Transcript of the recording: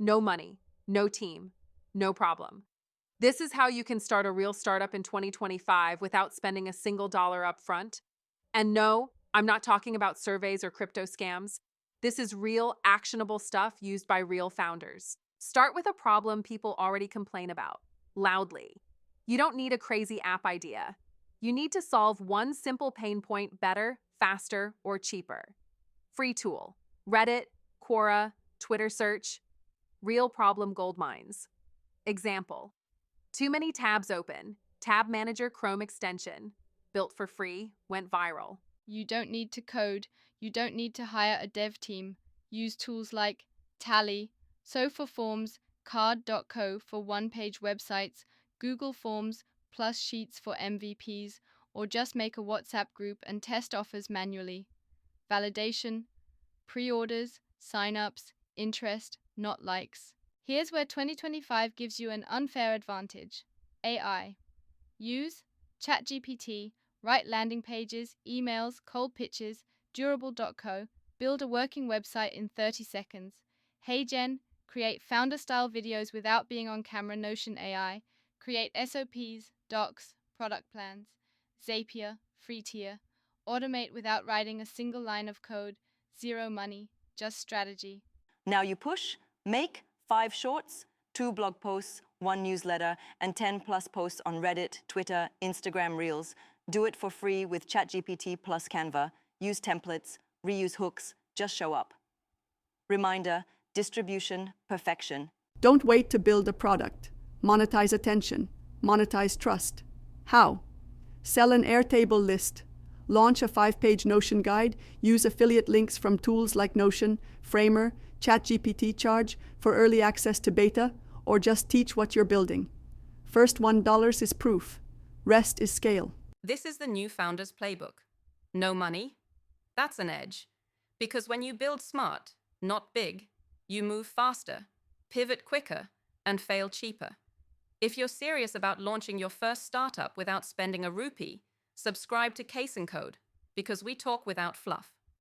No money, no team, no problem. This is how you can start a real startup in 2025 without spending a single dollar up front. And no, I'm not talking about surveys or crypto scams. This is real, actionable stuff used by real founders. Start with a problem people already complain about, loudly. You don't need a crazy app idea. You need to solve one simple pain point better, faster, or cheaper. Free tool. Reddit, Quora, Twitter search. Real problem gold mines. Example. Too many tabs open. Tab Manager Chrome extension. Built for free, went viral. You don't need to code. You don't need to hire a dev team. Use tools like Tally, So for Forms, Card.co for one-page websites, Google Forms, plus Sheets for MVPs, or just make a WhatsApp group and test offers manually. Validation, pre-orders, sign-ups, interest, not likes. Here's where 2025 gives you an unfair advantage. AI. Use ChatGPT, write landing pages, emails, cold pitches, durable.co, build a working website in 30 seconds. HeyGen, create founder-style videos without being on camera. Notion AI, create SOPs, docs, product plans. Zapier, free tier, automate without writing a single line of code. Zero money, just strategy. Now you push, make 5 shorts, 2 blog posts, 1 newsletter, and 10 plus posts on Reddit, Twitter, Instagram Reels. Do it for free with ChatGPT plus Canva. Use templates, reuse hooks, just show up. Reminder, distribution, perfection. Don't wait to build a product. Monetize attention. Monetize trust. How? Sell an Airtable list. Launch a 5-page Notion guide. Use affiliate links from tools like Notion, Framer, ChatGPT. Charge for early access to beta, or just teach what you're building. First $1 is proof. Rest is scale. This is the new founder's playbook. No money? That's an edge. Because when you build smart, not big, you move faster, pivot quicker, and fail cheaper. If you're serious about launching your first startup without spending a rupee, subscribe to CaseNCode, because we talk without fluff.